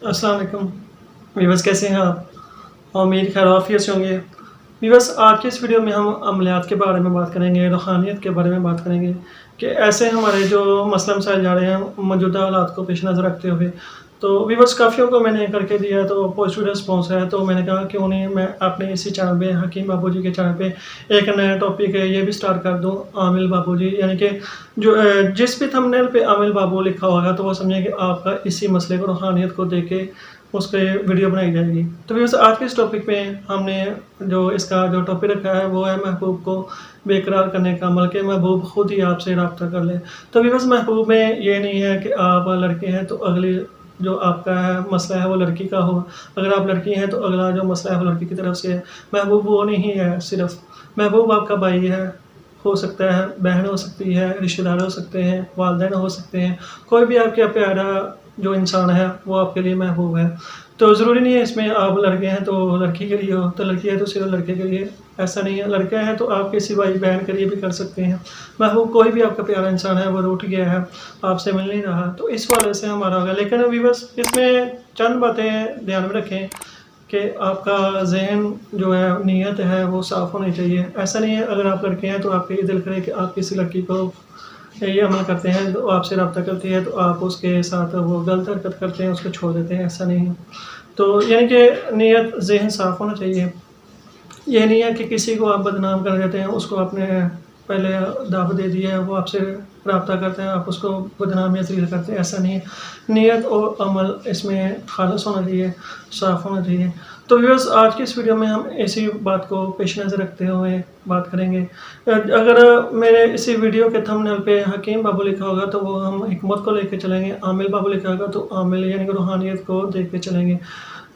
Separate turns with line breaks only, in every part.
अस्सलाम वालेकुम वीवर्स, कैसे हैं आप। उम्मीद खैर आफियत से होंगे। वीवर्स, आज की इस वीडियो में हम अमलियात के बारे में बात करेंगे, रूहानियत के बारे में बात करेंगे कि ऐसे हमारे जो मसला मसाइल जा रहे हैं मौजूदा हालात को पेश नज़र रखते हुए। तो वीवर्स, काफ़ियों को मैंने करके दिया तो पॉजिटिव रिस्पॉन्स है, तो मैंने कहा क्यों नहीं मैं अपने इसी चैनल पे हकीम बाबू जी के चैनल पे एक नया टॉपिक है ये भी स्टार्ट कर दूँ, आमिल बाबू जी, यानी कि जो जिस भी थंबनेल पे आमिल बाबू लिखा होगा तो वो समझें कि आपका इसी मसले को, रूहानियत को देख के उसके वीडियो बनाई जाएगी। तो व्यूअर्स, आज के इस टॉपिक पे हमने जो इसका जो टॉपिक रखा है वो है महबूब को बेकरार करने का अमल, के महबूब खुद ही आपसे रब्ता कर ले। तो व्यूअर्स, महबूब में ये नहीं है कि आप लड़के हैं तो अगली जो आपका है मसला है वो लड़की का हो, अगर आप लड़की हैं तो अगला जो मसला है वो लड़की की तरफ से है। महबूब वो नहीं है, सिर्फ महबूब आपका भाई है, हो सकता है बहन हो सकती है, रिश्तेदार हो सकते हैं, वालिदैन हो सकते हैं, कोई भी आपके प्यारा जो इंसान है वो आपके लिए महबूब है। तो ज़रूरी नहीं है इसमें आप लड़के हैं तो लड़की के लिए हो, तो लड़की है तो सिर्फ लड़के के लिए, ऐसा नहीं है। लड़के हैं तो आप किसी भाई बहन के लिए भी कर सकते हैं। महबूब कोई भी आपका प्यारा इंसान है वो रूठ गया है, आपसे मिल नहीं रहा, तो इस वाले से हमारा होगा। लेकिन अभी बस इसमें चंद बातें ध्यान में रखें कि आपका जहन जो है, नीयत है वो साफ़ होनी चाहिए। ऐसा नहीं है अगर आप लड़के हैं तो आपका ये दिल करे कि आप किसी लड़की को ये अमल करते हैं तो आपसे रब्ता करती है तो आप उसके साथ वो गलत हरकत करते हैं, उसको छोड़ देते हैं, ऐसा नहीं है। तो यानी कि नीयत ज़हन साफ़ होना चाहिए। ये नहीं है कि किसी को आप बदनाम कर देते हैं, उसको आपने पहले दावत दे दी है, वो आपसे रब्ता करते हैं, आप उसको बदनाम या ज़लील करते हैं, ऐसा नहीं है। नीयत और अमल इसमें खालिस होना चाहिए, साफ़ होना चाहिए। तो व्यूअर्स, आज की इस वीडियो में हम इसी बात को पेश नज़र रखते हुए बात करेंगे। अगर मेरे इसी वीडियो के थंबनेल पे हकीम बाबू लिखा होगा तो वो हम हिकमत को लेके चलेंगे, आमिल बाबू लिखा होगा तो आमिल यानी कि रूहानियत को देख के चलेंगे।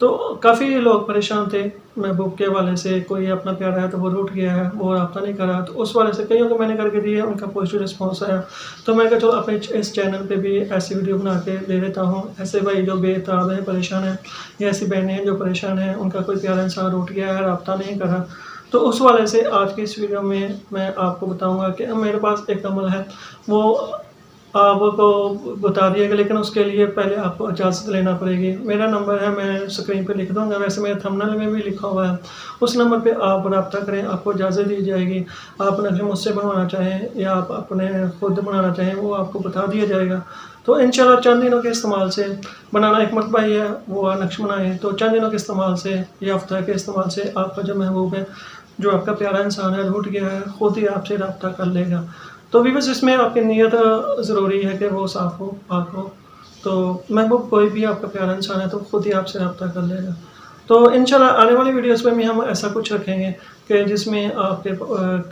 तो काफ़ी लोग परेशान थे महबूब के हवाले से, कोई अपना प्यारा है तो वो रूठ गया है, वो रब्ता नहीं कर रहा, तो उस वाले से कईयों को मैंने करके दिए, उनका पॉजिटिव रिस्पॉन्स आया। तो मैं कहा चलो अपने इस चैनल पे भी ऐसी वीडियो बना के दे देता हूँ। ऐसे भाई जो बेताब हैं, परेशान हैं, या ऐसी बहनें हैं जो परेशान हैं, उनका कोई प्यारा इंसान रूठ गया है, रब्ता नहीं कर रहा, तो उस वाले से आज की इस वीडियो में मैं आपको बताऊंगा कि मेरे पास एक अमल है, वो आपको बता दिएगा, लेकिन उसके लिए पहले आपको इजाज़त लेना पड़ेगी। मेरा नंबर है, मैं स्क्रीन पे लिख दूँगा, वैसे मेरे थंबनेल में भी लिखा हुआ है। उस नंबर पे आप रब्ता करें, आपको इजाज़त दी जाएगी। आप नक्शे मुझसे बनवाना चाहें या आप अपने खुद बनाना चाहें, वो आपको बता दिया जाएगा। तो इंशाल्लाह चंद दिनों के इस्तेमाल से, बनाना एक मरतबा ही है, वो नक्श बनाएँ, तो चंद दिनों के इस्तेमाल से या हफ्ता के इस्तेमाल से आपका जो महबूब है, जो आपका प्यारा इंसान है, रूठ गया है, खुद ही आपसे रब्ता कर लेगा। तो भी बस इसमें आपकी नीयत ज़रूरी है कि वो साफ़ हो, पाक हो। तो महबूब कोई भी आपका प्यारा इंसान है तो खुद ही आपसे रब्ता कर लेगा। तो इंशाल्लाह आने वाली वीडियोस में भी हम ऐसा कुछ रखेंगे कि जिसमें आपके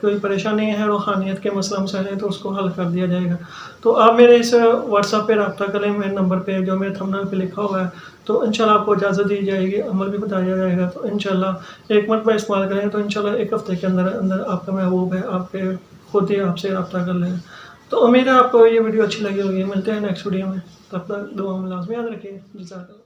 कोई परेशानी है, रूहानियत के मसला मसाइल हैं तो उसको हल कर दिया जाएगा। तो आप मेरे इस व्हाट्सएप पे रब्ता करें, मेरे नंबर पे जो मेरे थंबनेल पे लिखा हुआ है, तो इंशाल्लाह आपको इजाज़त दी जाएगी, अमल भी बताया जाएगा। तो इंशाल्लाह एक मरतबा इस्तेमाल करें तो इंशाल्लाह एक हफ़्ते के अंदर अंदर आपका महबूब है, आपके खुद ही आपसे रब्ता कर लेगा। तो उम्मीद है आपको ये वीडियो अच्छी लगी होगी। मिलते हैं नेक्स्ट वीडियो में, तब तक दुआ में लाज़मी याद रखिए। जज़ाकल्लाह।